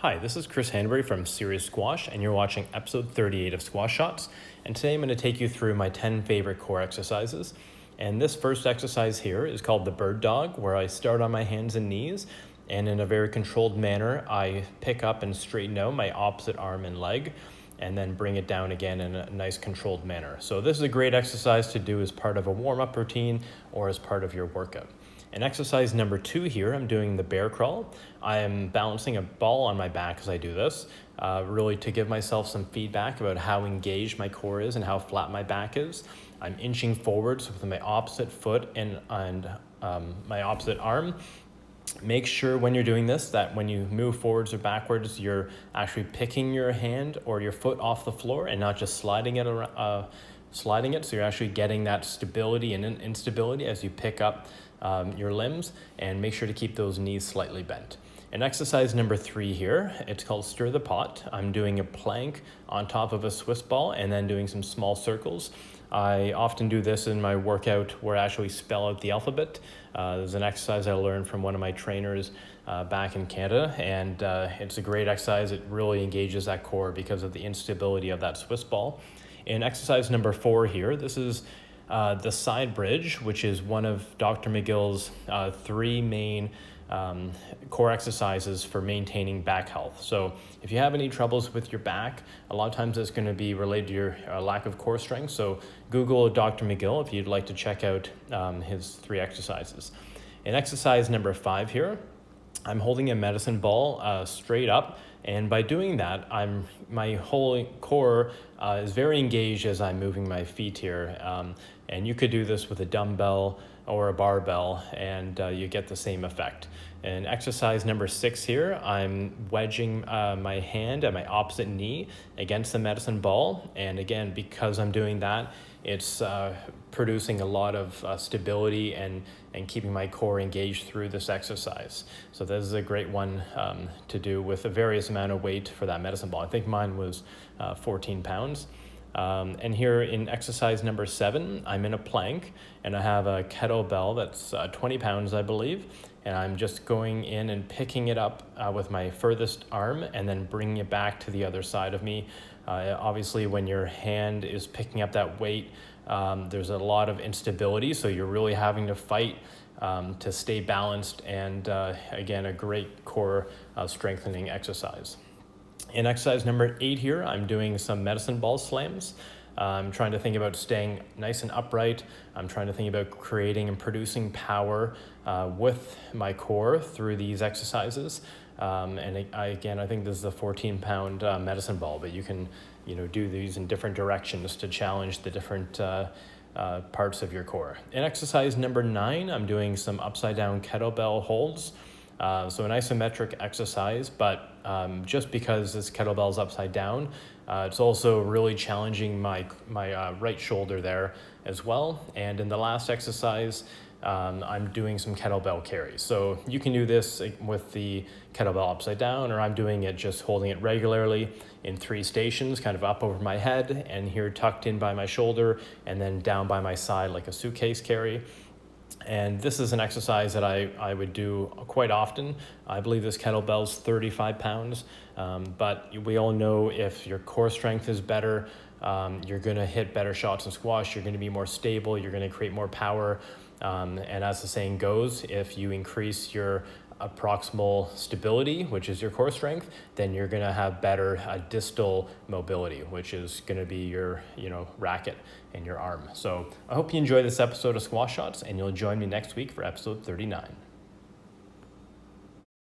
Hi, this is Chris Hanbury from Serious Squash, and you're watching episode 38 of Squash Shots. And today I'm going to take you through my 10 favorite core exercises. And this first exercise here is called the bird dog, where I start on my hands and knees, and in a very controlled manner, I pick up and straighten out my opposite arm and leg, and then bring it down again in a nice controlled manner. So this is a great exercise to do as part of a warm-up routine or as part of your workout. In exercise number 2 here, I'm doing the bear crawl. I am balancing a ball on my back as I do this, really to give myself some feedback about how engaged my core is and how flat my back is. I'm inching forwards with my opposite foot and my opposite arm. Make sure when you're doing this that when you move forwards or backwards, you're actually picking your hand or your foot off the floor and not just sliding it around. So you're actually getting that stability and instability as you pick up your limbs, and make sure to keep those knees slightly bent. In exercise number 3 here, it's called Stir the Pot. I'm doing a plank on top of a Swiss ball and then doing some small circles. I often do this in my workout where I actually spell out the alphabet. There's an exercise I learned from one of my trainers back in Canada, and it's a great exercise. It really engages that core because of the instability of that Swiss ball. In exercise number 4 here, this is the side bridge, which is one of Dr. McGill's 3 main core exercises for maintaining back health. So if you have any troubles with your back, a lot of times it's going to be related to your lack of core strength. So Google Dr. McGill if you'd like to check out his 3 exercises. In exercise number 5 here, I'm holding a medicine ball straight up, and by doing that, my whole core is very engaged as I'm moving my feet here. And you could do this with a dumbbell or a barbell, and you get the same effect. In exercise number 6 here, I'm wedging my hand at my opposite knee against the medicine ball. And again, because I'm doing that, it's producing a lot of stability and keeping my core engaged through this exercise. So this is a great one to do with a various amount of weight for that medicine ball. I think mine was 14 pounds. And here in exercise number 7, I'm in a plank, and I have a kettlebell that's 20 pounds, I believe, and I'm just going in and picking it up with my furthest arm and then bringing it back to the other side of me. Obviously, when your hand is picking up that weight, there's a lot of instability, so you're really having to fight to stay balanced, and again, a great core strengthening exercise. In exercise number 8 here, I'm doing some medicine ball slams. I'm trying to think about staying nice and upright. I'm trying to think about creating and producing power with my core through these exercises. And I think this is a 14-pound medicine ball, but you can, do these in different directions to challenge the different parts of your core. In exercise number 9, I'm doing some upside down kettlebell holds. So an isometric exercise, but just because this kettlebell is upside down, it's also really challenging my right shoulder there as well. And in the last exercise, I'm doing some kettlebell carries. So you can do this with the kettlebell upside down, or I'm doing it just holding it regularly in 3 stations, kind of up over my head and here tucked in by my shoulder, and then down by my side like a suitcase carry. And this is an exercise that I would do quite often. I believe this kettlebell is 35 pounds, but we all know if your core strength is better, you're going to hit better shots in squash, you're going to be more stable, you're going to create more power. And as the saying goes, if you increase your proximal stability, which is your core strength, then you're going to have better distal mobility, which is going to be your racket and your arm. So I hope you enjoy this episode of Squash Shots, and you'll join me next week for episode 39.